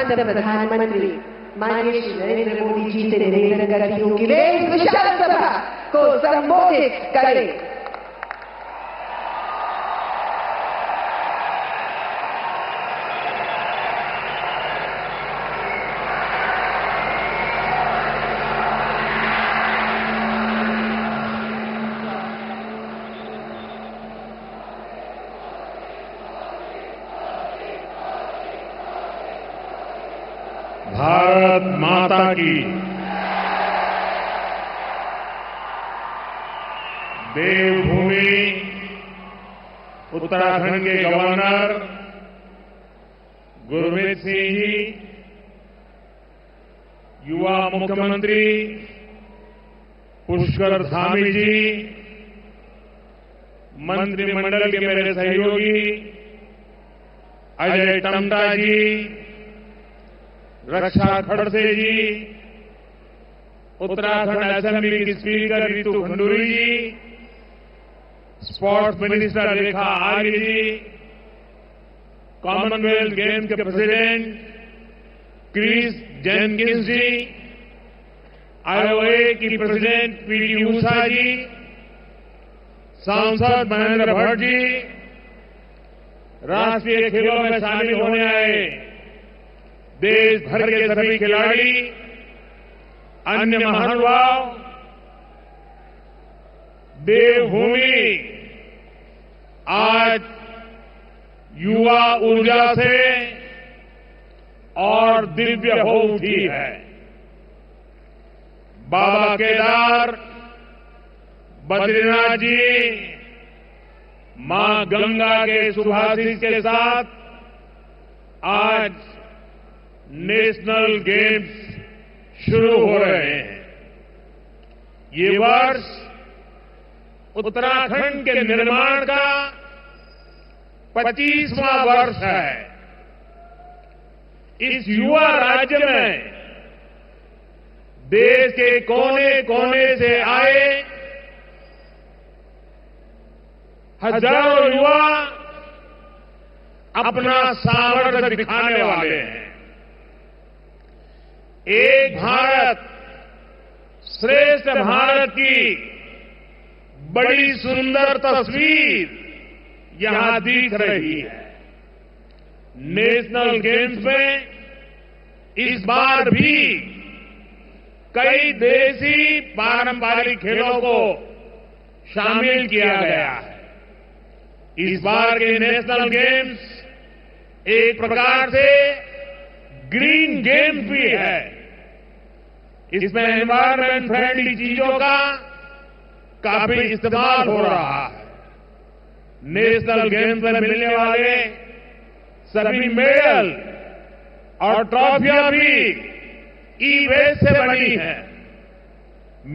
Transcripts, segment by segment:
भारत प्रधानमंत्री माननीय श्री नरेंद्र मोदी जी से निवेदन करती हूँ कि वे इस विशाल सभा को संबोधित करें। भारत माता की देवभूमि उत्तराखंड के गवर्नर गुरमीत सिंह जी, युवा मुख्यमंत्री पुष्कर धामी जी, मंत्रिमंडल के मेरे सहयोगी अजय टम्टा जी, रक्षा खड़से जी, उत्तराखंड असेंबली की स्पीकर रितु खंडूरी जी, स्पोर्ट्स मिनिस्टर रेखा आर्य जी, कॉमनवेल्थ गेम्स के प्रेसिडेंट क्रिस जेनकिंस जी, आईओए की प्रेसिडेंट पीटी ऊषा जी, सांसद महेंद्र भट्ट जी, राष्ट्रीय खेलों में शामिल होने आए देश भर के सभी खिलाड़ी, अन्य महानुभाव, देवभूमि आज युवा ऊर्जा से और दिव्य हो उठी है। बाबा केदार, बद्रीनाथ जी, मां गंगा के सुभाषित के साथ आज नेशनल गेम्स शुरू हो रहे हैं। ये वर्ष उत्तराखंड के निर्माण का 25वां वर्ष है। इस युवा राज्य में देश के कोने कोने से आए हजारों युवा अपना सामर्थ्य दिखाने वाले हैं। एक भारत श्रेष्ठ भारत की बड़ी सुंदर तस्वीर यहां दिख रही है। नेशनल गेम्स में इस बार भी कई देसी पारंपरिक खेलों को शामिल किया गया है। इस बार के नेशनल गेम्स एक प्रकार से ग्रीन गेम्स भी है। इसमें एनवायरमेंट फ्रेंडली चीजों का काफी इस्तेमाल हो रहा है। नेशनल गेम्स में मिलने वाले सभी मेडल और ट्रॉफियां भी ई वेस्ट से बनी है।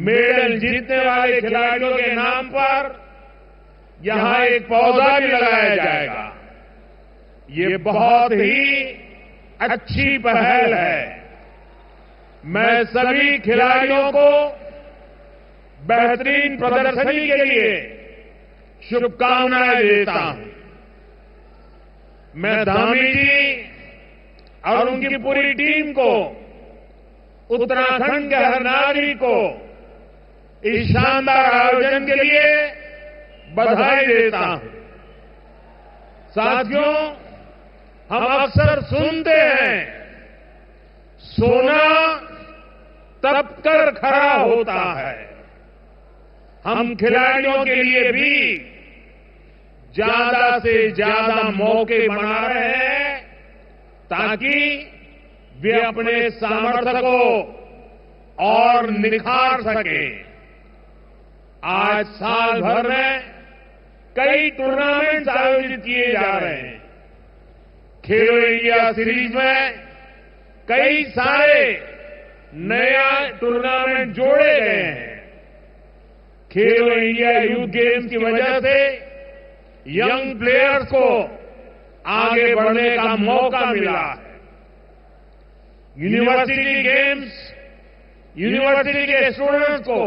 मेडल जीतने वाले खिलाड़ियों के नाम पर यहां एक पौधा भी लगाया जाएगा। ये बहुत ही अच्छी पहल है। मैं सभी खिलाड़ियों को बेहतरीन प्रदर्शनी के लिए शुभकामनाएं देता हूं। मैं धामी जी और उनकी पूरी टीम को, उत्तराखंड के हर नागरिक को इस शानदार आयोजन के लिए बधाई देता हूं। साथियों, हम अक्सर सुनते हैं सोना तप कर खरा होता है। हम खिलाड़ियों के लिए भी ज्यादा से ज्यादा मौके बना रहे हैं ताकि वे अपने सामर्थ्य को और निखार सके। आज साल भर में कई टूर्नामेंट आयोजित किए जा रहे हैं। खेलो इंडिया सीरीज में कई सारे नया टूर्नामेंट जोड़े गए हैं। खेलो इंडिया यूथ गेम्स की वजह से यंग प्लेयर्स को आगे बढ़ने का मौका मिला है। यूनिवर्सिटी गेम्स यूनिवर्सिटी के स्टूडेंट्स को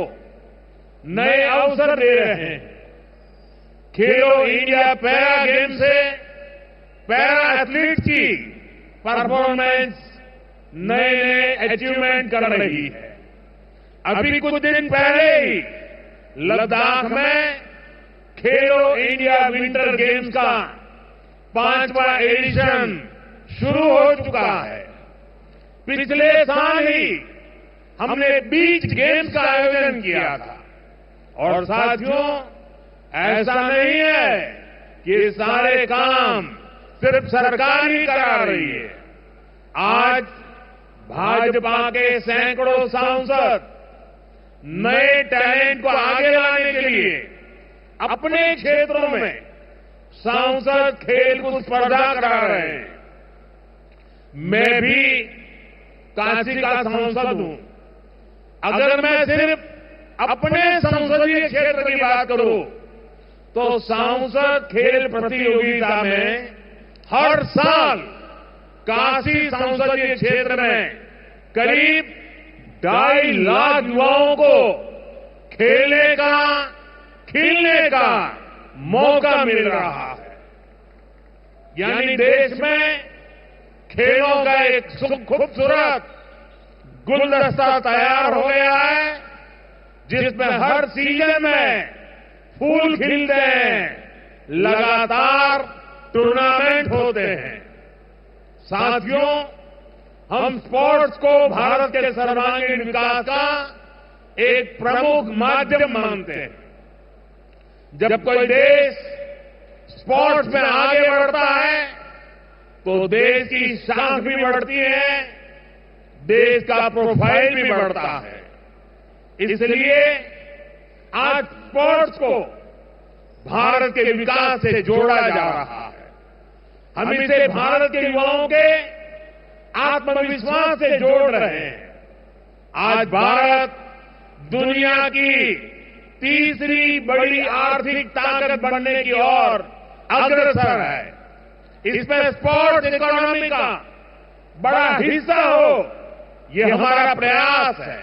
नए अवसर दे रहे हैं। खेलो इंडिया पैरा गेम से पैरा एथलीट की परफॉर्मेंस नए नए अचीवमेंट कर रही है। अभी कुछ दिन पहले ही लद्दाख में खेलो इंडिया विंटर गेम्स का 5वां एडिशन शुरू हो चुका है। पिछले साल ही हमने बीच गेम्स का आयोजन किया था। और साथियों, ऐसा नहीं है कि ये सारे काम सिर्फ सरकार ही करा रही है। आज भाजपा के सैकड़ों सांसद नए टैलेंट को आगे लाने के लिए अपने क्षेत्रों में सांसद खेलकूद स्पर्धा करा रहे हैं। मैं भी काशी का सांसद हूं। अगर मैं सिर्फ अपने संसदीय क्षेत्र की बात करूं तो सांसद खेल प्रतियोगिता में हर साल काशी संसदीय क्षेत्र में करीब 2.5 लाख युवाओं को खेलने का, खिलने का मौका मिल रहा है। यानी देश में खेलों का एक खूबसूरत गुलदस्ता तैयार हो गया है, जिसमें हर सीजन में फूल खिलते हैं, लगातार टूर्नामेंट होते हैं। साथियों, हम स्पोर्ट्स को भारत के सर्वांगीण विकास का एक प्रमुख माध्यम मानते हैं। जब कोई देश स्पोर्ट्स में आगे बढ़ता है तो देश की शान भी बढ़ती है, देश का प्रोफाइल भी बढ़ता है। इसलिए आज स्पोर्ट्स को भारत के विकास से जोड़ा जा रहा है। हम इसे भारत के युवाओं के आत्मविश्वास से जोड़ रहे हैं। आज भारत दुनिया की तीसरी बड़ी आर्थिक ताकत बनने की ओर अग्रसर है। इसमें स्पोर्ट्स इकोनॉमी का बड़ा हिस्सा हो, ये हमारा प्रयास है।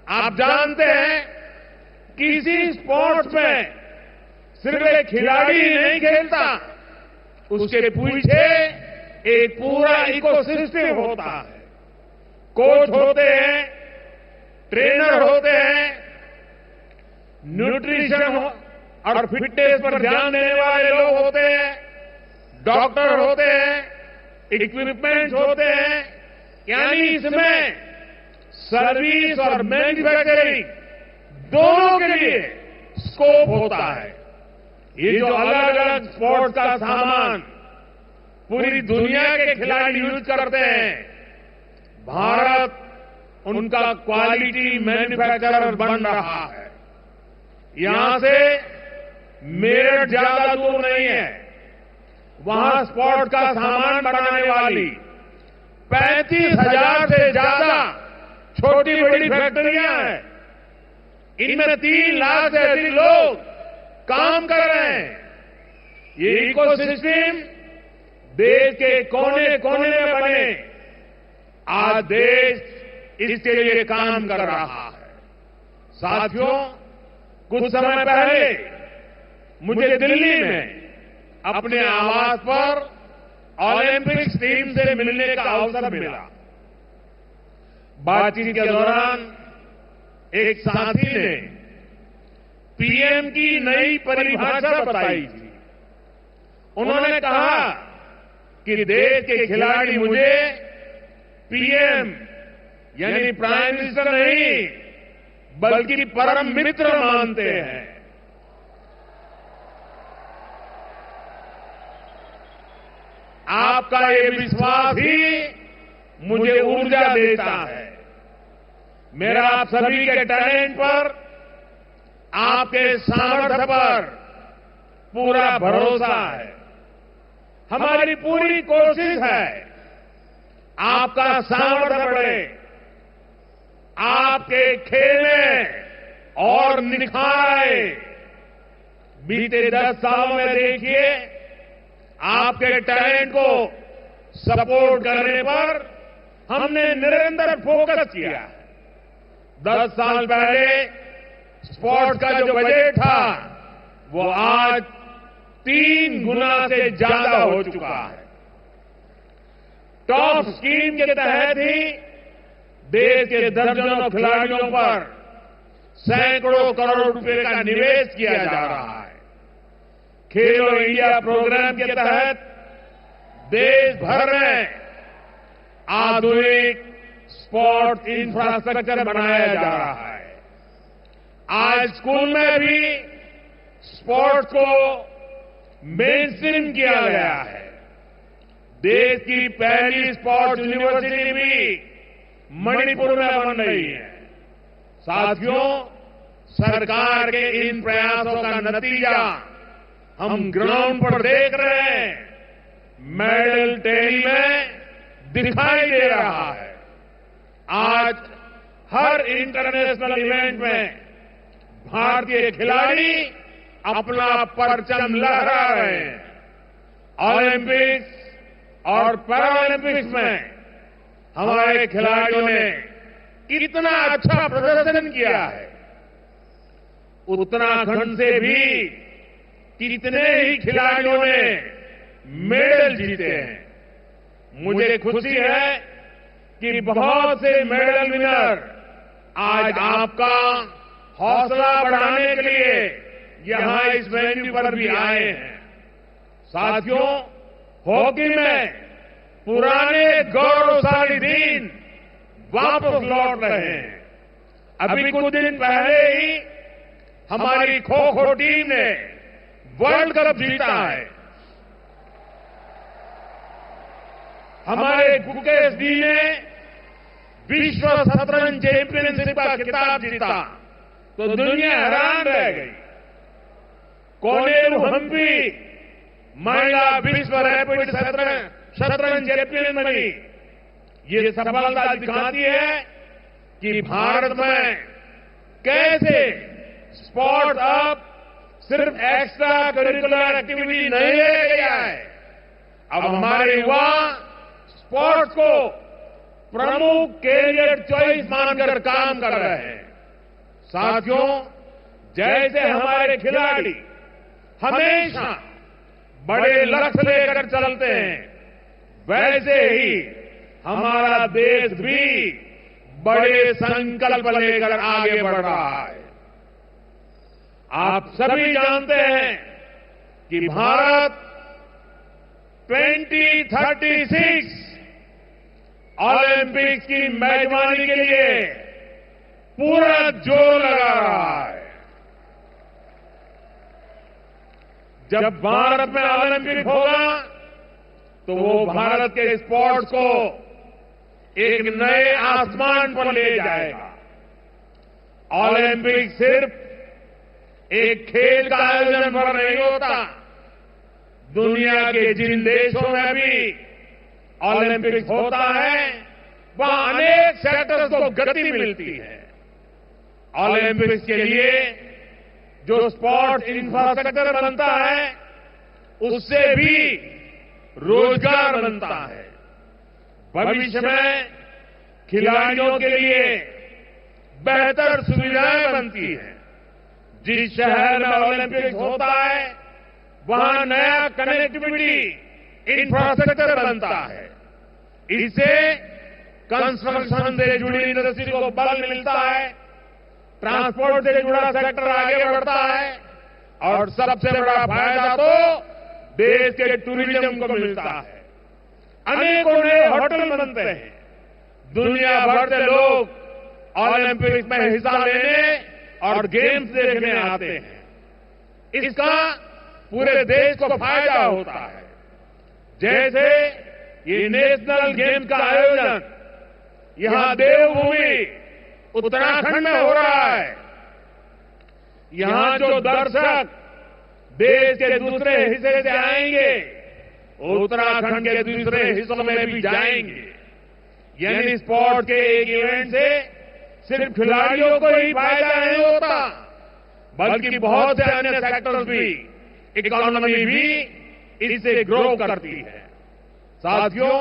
आप जानते हैं, किसी स्पोर्ट्स में सिर्फ एक खिलाड़ी ही नहीं खेलता, उसके पीछे एक पूरा इकोसिस्टम होता है। कोच होते हैं, ट्रेनर होते हैं, न्यूट्रिशन और फिटनेस पर ध्यान देने वाले लोग होते हैं, डॉक्टर होते हैं, इक्विपमेंट्स होते हैं। यानी इसमें सर्विस और मैन्युफैक्चरिंग दोनों के लिए स्कोप होता है। ये जो अलग अलग स्पोर्ट्स का सामान पूरी दुनिया के खिलाड़ी यूज करते हैं, भारत उनका क्वालिटी मैन्युफैक्चरर बन रहा है। यहां से मेरठ ज्यादा दूर नहीं है, वहां स्पोर्ट्स का सामान बनाने वाली 35,000 से ज्यादा छोटी बड़ी फैक्ट्रियां हैं। इनमें 3 लाख से अधिक लोग काम कर रहे हैं। ये इकोसिस्टम देश के कोने कोने में बने, आज देश इसके लिए काम कर रहा है। साथियों, कुछ समय पहले मुझे दिल्ली में अपने आवास पर ओलंपिक्स टीम से मिलने का अवसर मिला। बातचीत के दौरान एक साथी ने पीएम की नई परिभाषा बताई थी। उन्होंने कहा कि देश के खिलाड़ी मुझे पीएम यानी प्राइम मिनिस्टर नहीं बल्कि परम मित्र मानते हैं। आपका ये विश्वास ही मुझे ऊर्जा देता है। मेरा आप सभी के टैलेंट पर, आपके सामर्थ्य पर पूरा भरोसा है। हमारी पूरी कोशिश है आपका सामर्थ्य बढ़े, आपके खेलने और निखार आए। बीते 10 सालों में देखिए, आपके टैलेंट को सपोर्ट करने पर हमने निरंतर फोकस किया। 10 साल पहले स्पोर्ट्स का जो बजट था वो आज 3 गुना से ज्यादा हो चुका है। टॉप ऑफ स्कीम के तहत ही देश के दर्जनों खिलाड़ियों पर सैकड़ों करोड़ रुपए का निवेश किया जा रहा है। खेलो इंडिया प्रोग्राम के तहत देश भर में आधुनिक स्पोर्ट्स इंफ्रास्ट्रक्चर बनाया जा रहा है। आज स्कूल में भी स्पोर्ट्स को मेनस्ट्रीम किया गया है। देश की पहली स्पोर्ट्स यूनिवर्सिटी भी मणिपुर में बन रही है। साथियों, सरकार के इन प्रयासों का नतीजा हम ग्राउंड पर देख रहे हैं, मेडल टेरी में दिखाई दे रहा है। आज हर इंटरनेशनल इवेंट में भारतीय खिलाड़ी अपना परचम लहरा रहे हैं। ओलंपिक्स और पैरालंपिक्स में हमारे खिलाड़ियों ने इतना अच्छा प्रदर्शन किया है। उत्तराखंड से भी कितने ही खिलाड़ियों ने मेडल जीते हैं। मुझे खुशी है कि बहुत से मेडल विनर आज आपका हौसला बढ़ाने के लिए यहां इस वेन्यू पर भी आए हैं। साथियों, हॉकी में पुराने गौरवशाली दिन वापस लौट रहे हैं। अभी कुछ दिन पहले ही हमारी खो खो टीम ने वर्ल्ड कप जीता है। हमारे गुकेश जी ने विश्व शतरंज चैंपियनशिप का खिताब जीता तो दुनिया हैरान रह गई। कोनेरू हम्पी महिला विश्व रैपिड शतरंज चैंपियन बनी। ये सफलता दिखाती है कि भारत में कैसे स्पोर्ट्स अब सिर्फ एक्स्ट्रा करिकुलर एक्टिविटी नहीं रह गया है। अब हमारे युवा स्पोर्ट्स को प्रमुख कैरियर चॉइस मानकर काम कर रहे हैं। साथियों, जैसे हमारे खिलाड़ी हमेशा बड़े लक्ष्य लेकर चलते हैं, वैसे ही हमारा देश भी बड़े संकल्प लेकर आगे बढ़ रहा है। आप सभी जानते हैं कि भारत 2036 ओलंपिक्स की मेजबानी के लिए पूरा जोर लगा रहा है। जब भारत में ओलंपिक होगा तो वो भारत के स्पोर्ट्स को एक नए आसमान पर ले जाएगा। ओलंपिक सिर्फ एक खेल का आयोजन पर नहीं होता। दुनिया के जिन देशों में भी ओलंपिक होता है, वहां अनेक सेक्टर्स को गति मिलती है। ओलंपिक्स के लिए जो स्पोर्ट्स इंफ्रास्ट्रक्चर बनता है, उससे भी रोजगार बनता है। भविष्य में खिलाड़ियों के लिए बेहतर सुविधाएं बनती हैं। जिस शहर में ओलंपिक्स होता है, वहां नया कनेक्टिविटी इंफ्रास्ट्रक्चर बनता है। इससे कंस्ट्रक्शन से जुड़ी इंडस्ट्री को बल मिलता है, ट्रांसपोर्ट से जुड़ा सेक्टर आगे बढ़ता है और सबसे बड़ा फायदा तो देश के टूरिज्म को मिलता है। अनेकों नए होटल बनते हैं। दुनिया भर से लोग ओलंपिक्स में हिस्सा लेने और गेम्स देखने आते हैं। इसका पूरे देश को फायदा होता है। जैसे ये नेशनल गेम्स का आयोजन यहां देवभूमि उत्तराखंड में हो रहा है। यहां जो दर्शक देश के दूसरे हिस्से से आएंगे, उत्तराखंड के दूसरे हिस्सों में भी जाएंगे। यानी स्पोर्ट के एक इवेंट से सिर्फ खिलाड़ियों को ही फायदा नहीं होता, बल्कि बहुत से अन्य सेक्टर्स भी, इकोनॉमी भी इससे ग्रो करती है। साथियों,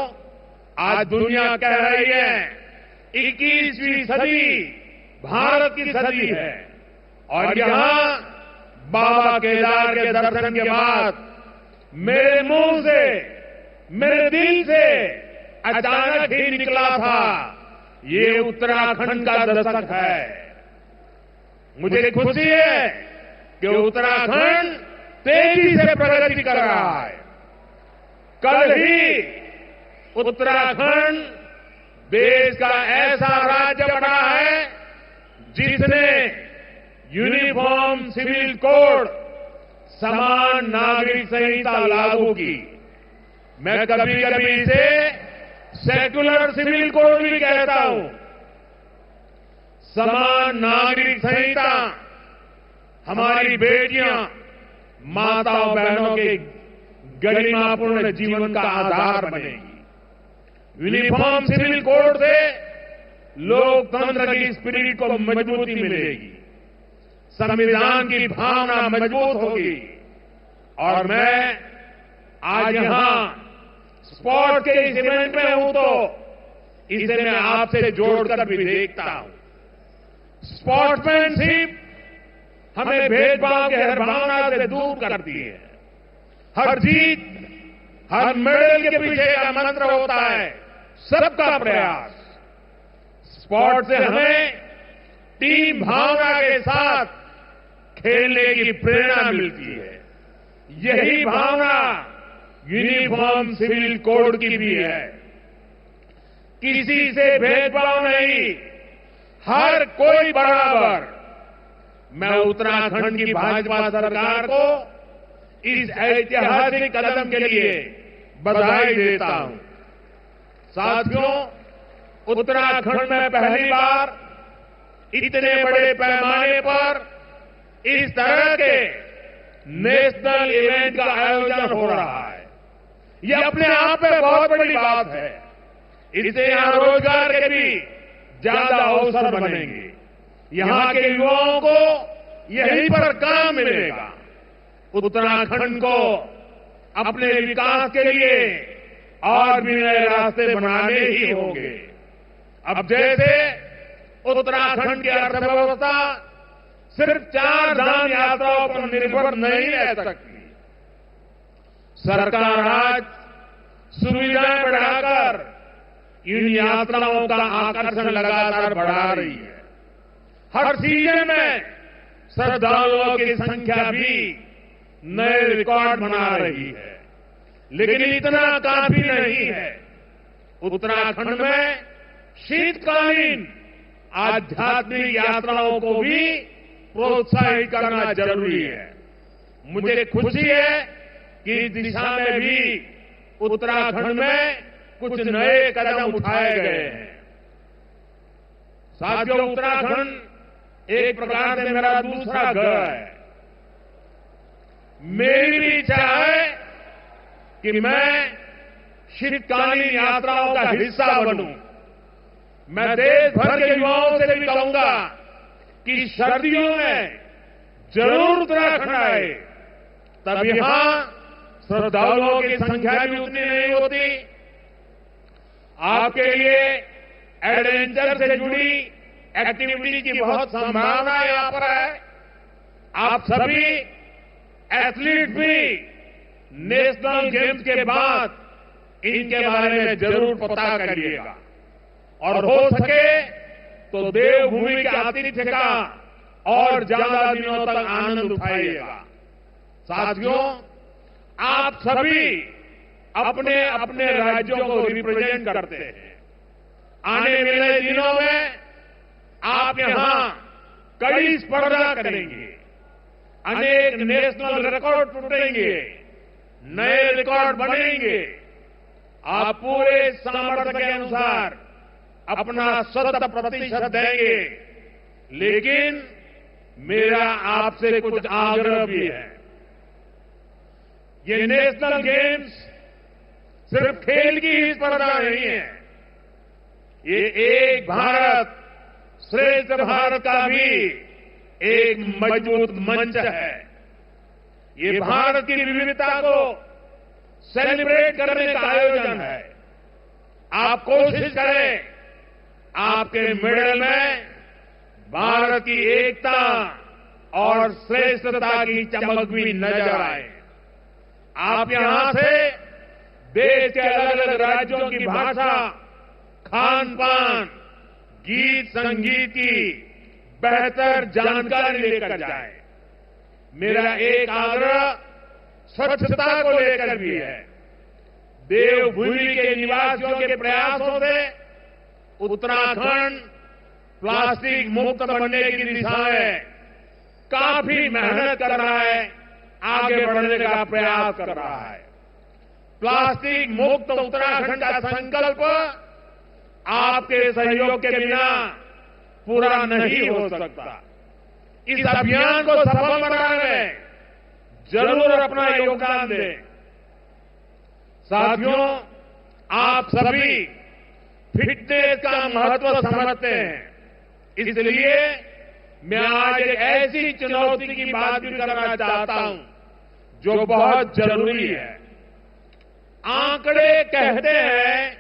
आज दुनिया कह रही है 21वीं सदी भारत की सदी है और यहां बाबा केदार के दर्शन के बाद मेरे मुंह से, मेरे दिल से अचानक ही निकला था, ये उत्तराखंड का दशक है। मुझे खुशी है कि उत्तराखंड तेजी से प्रगति कर रहा है। कल ही उत्तराखंड देश का ऐसा राज्य बना है जिसने यूनिफॉर्म सिविल कोड, समान नागरिक संहिता लागू की। मैं कभी कभी इसे सेक्युलर सिविल कोड भी कहता हूं। समान नागरिक संहिता हमारी बेटियां, माताओं बहनों के गरिमापूर्ण जीवन का आधार बनेगी। यूनिफॉर्म सिविल कोड से लोकतंत्र की स्पिरिट को मजबूती मिलेगी, संविधान की भावना मजबूत होगी। और मैं आज यहां स्पोर्ट्स के इस इवेंट में हूं तो इसे मैं आपसे जोड़कर भी देखता हूं। स्पोर्ट्समैनशिप हमें भेदभाव की हर भावना से दूर करती है। हर जीत, हर मेडल के पीछे का मंत्र होता है सबका प्रयास। स्पोर्ट्स से हमें टीम भावना के साथ खेलने की प्रेरणा मिलती है। यही भावना यूनिफॉर्म सिविल कोड की भी है। किसी से भेदभाव नहीं, हर कोई बराबर। मैं उत्तराखंड की भाजपा सरकार को इस ऐतिहासिक कदम के लिए बधाई देता हूं। साथियों, उत्तराखंड में पहली बार इतने बड़े पैमाने पर इस तरह के नेशनल इवेंट का आयोजन हो रहा है। यह अपने आप में बहुत बड़ी बात है। इससे यहां रोजगार के भी ज्यादा अवसर बनेंगे। यहां के युवाओं को यहीं पर काम मिलेगा। उत्तराखंड को अपने विकास के लिए और भी नए रास्ते बनाने ही होंगे। अब जैसे उत्तराखंड की अर्थव्यवस्था सिर्फ 4 धाम यात्राओं पर निर्भर नहीं रह सकती। सरकार आज सुविधाएं बढ़ाकर इन यात्राओं का आकर्षण लगातार बढ़ा रही है। हर सीजन में श्रद्धालुओं की संख्या भी नए रिकॉर्ड बना रही है। लेकिन इतना काफी नहीं है। उत्तराखंड में शीतकालीन आध्यात्मिक यात्राओं को भी प्रोत्साहित करना जरूरी है। मुझे खुशी है कि इस दिशा में भी उत्तराखंड में कुछ नए कदम उठाए गए हैं। साथियों, उत्तराखंड एक प्रकार से मेरा दूसरा घर है। मेरी भी इच्छा है कि मैं शीतकालीन यात्राओं का हिस्सा बनूं। मैं देश भर के युवाओं से भी कहूंगा कि सर्दियों में जरूर उत्तराखंड आए। तब यहां श्रद्धालुओं की संख्या भी उतनी नहीं होती। आपके लिए एडवेंचर से जुड़ी एक्टिविटी की बहुत संभावना यहां पर है। आप सभी एथलीट भी नेशनल गेम्स के बाद इनके बारे में जरूर पता करिएगा और हो सके तो देवभूमि के आतिथ्य का और ज्यादा दिनों तक आनंद उठाइएगा। साथियों, आप सभी अपने अपने राज्यों को रिप्रेजेंट करते हैं। आने वाले दिनों में आप यहां कई स्पर्धा करेंगे, अनेक नेशनल रिकॉर्ड टूटेंगे, नए रिकॉर्ड बनेंगे। आप पूरे सामर्थ्य के अनुसार अपना 100% देंगे। लेकिन मेरा आपसे कुछ आग्रह भी है। ये नेशनल गेम्स सिर्फ खेल की ही स्पर्धा नहीं है। ये एक भारत श्रेष्ठ भारत का भी एक मजबूत मंच है। ये भारत की विविधता को सेलिब्रेट करने का आयोजन है। आप कोशिश करें आपके मेडल में भारत की एकता और श्रेष्ठता की चमक भी नजर आए। आप यहां से देश के अलग अलग राज्यों की भाषा, खान पान, गीत संगीत की बेहतर जानकारी लेकर जाए। मेरा एक आग्रह स्वच्छता को लेकर भी है। देवभूमि के निवासियों के प्रयासों से उत्तराखंड प्लास्टिक मुक्त बनने की दिशा में काफी मेहनत कर रहा है, आगे बढ़ने का प्रयास कर रहा है। प्लास्टिक मुक्त उत्तराखंड का संकल्प आपके सहयोग के बिना पूरा नहीं हो सकता। इस अभियान को सफल बनाने में जरूर अपना योगदान दें। साथियों, आप सभी फिटनेस का महत्व समझते हैं, इसलिए मैं आज एक ऐसी चुनौती की बात भी करना चाहता हूं जो बहुत जरूरी है। आंकड़े कहते हैं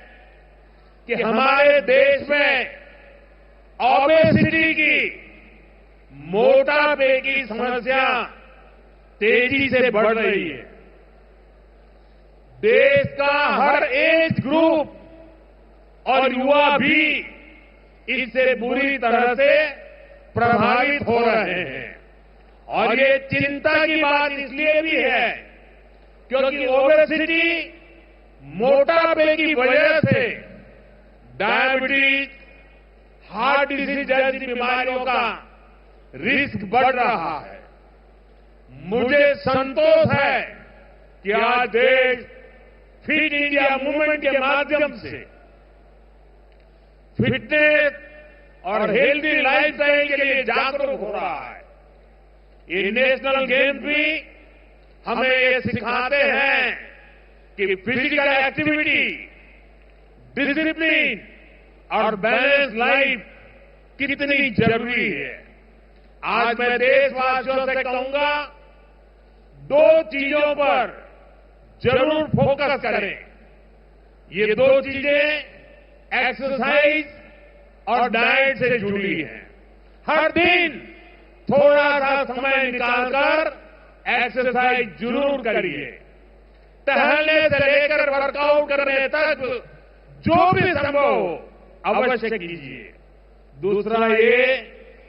कि हमारे देश में ओबेसिटी की, मोटापे की समस्या तेजी से बढ़ रही है। देश का हर एज ग्रुप और युवा भी इससे बुरी तरह से प्रभावित हो रहे हैं। और ये चिंता की बात इसलिए भी है क्योंकि ओबेसिटी, मोटापे की वजह से डायबिटीज, हार्ट डिजीज जैसी बीमारियों का रिस्क बढ़ रहा है। मुझे संतोष है कि आज देश फिट इंडिया मूवमेंट के माध्यम से फिटनेस और हेल्दी लाइफस्टाइल के लिए जागरूक हो रहा है। ये नेशनल गेम्स भी हमें ये सिखाते हैं कि फिजिकल एक्टिविटी, डिसिप्लिन और बैलेंस लाइफ कितनी जरूरी है। आज मैं देशवासियों से कहूंगा, दो चीजों पर जरूर फोकस करें। ये दो चीजें एक्सरसाइज और डाइट से जुड़ी है। हर दिन थोड़ा सा समय निकालकर एक्सरसाइज जरूर करिए। टहलने से लेकर वर्कआउट करने तक जो भी संभव हो अवश्य कीजिए। दूसरा ये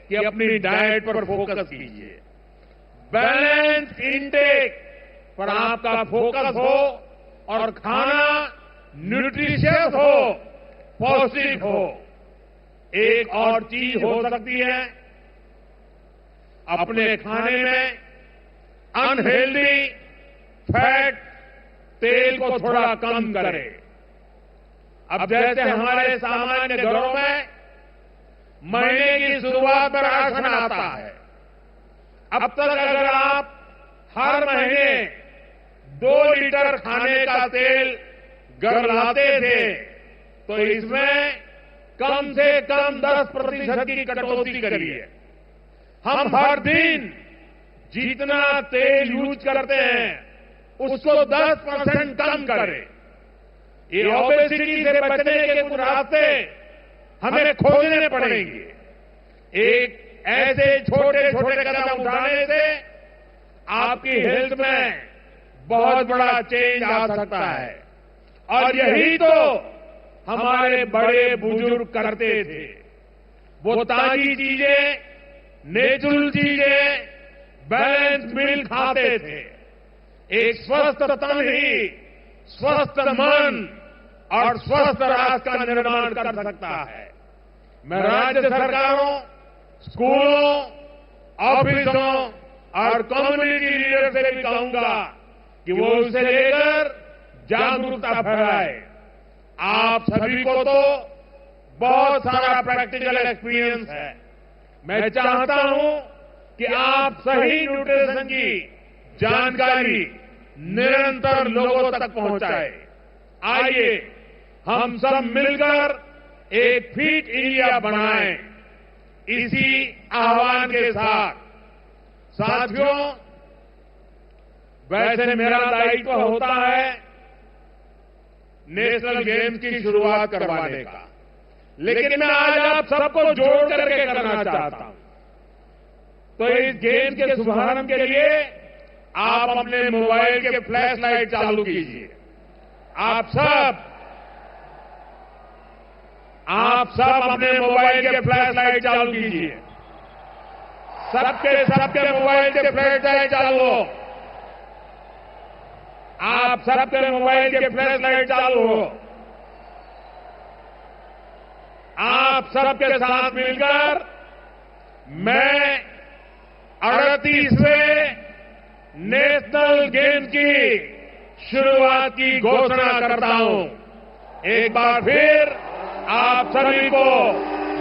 कि अपनी डाइट पर फोकस कीजिए। बैलेंस इंटेक पर आपका फोकस हो और खाना न्यूट्रिशियस हो, पौष्टिक हो। एक और चीज हो सकती है, अपने खाने में अनहेल्दी फैट, तेल को थोड़ा कम करें। अब जैसे हमारे सामान्य घरों में महीने की शुरुआत में राशन आता है, अब तक अगर आप हर महीने 2 लीटर खाने का तेल घर लाते थे तो इसमें कम से कम 10% की कटौती करिए। हम हर दिन जितना तेल यूज करते हैं उसको 10% कम करें। ये ओबेसिटी से बचने के कुछ रास्ते हमें खोजने पड़ेंगे। एक ऐसे छोटे छोटे कदम उठाने से आपकी हेल्थ में बहुत बड़ा चेंज आ सकता है। और यही तो हमारे बड़े बुजुर्ग करते थे। वो ताजी चीजें, नेचुरल चीजें, बैलेंस मील खाते थे। एक स्वस्थ तन ही स्वस्थ मन और स्वस्थ राष्ट्र का निर्माण कर सकता है। मैं राज्य सरकारों, स्कूलों, ऑफिसों और कम्युनिटी लीडर से भी कहूंगा कि वो उसे लेकर जागरूकता फैलाए। आप सभी को तो बहुत सारा प्रैक्टिकल एक्सपीरियंस है। मैं चाहता हूं कि आप सही न्यूट्रिशन की जानकारी निरंतर लोगों तक पहुंचाए। आइए हम सब मिलकर एक फिट इंडिया बनाएं। इसी आह्वान के साथ साथियों, वैसे मेरा दायित्व होता है नेशनल गेम्स की शुरुआत करवाने का, लेकिन मैं आज आप सबको जोड़ करके करना चाहता हूं। तो इस गेम के शुभारंभ के लिए आप अपने मोबाइल के फ्लैश लाइट चालू कीजिए। आप सब अपने मोबाइल के फ्लैश लाइट चालू कीजिए। सबके मोबाइल के फ्लैश लाइट चालू हो। आप सबके मोबाइल के फ्लैश लाइट चालू हो। आप सबके साथ मिलकर मैं 38वें नेशनल गेम्स की शुरुआत की घोषणा करता हूं। एक बार फिर आप सभी को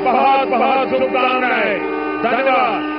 बहुत बहुत शुभकामनाएं। धन्यवाद।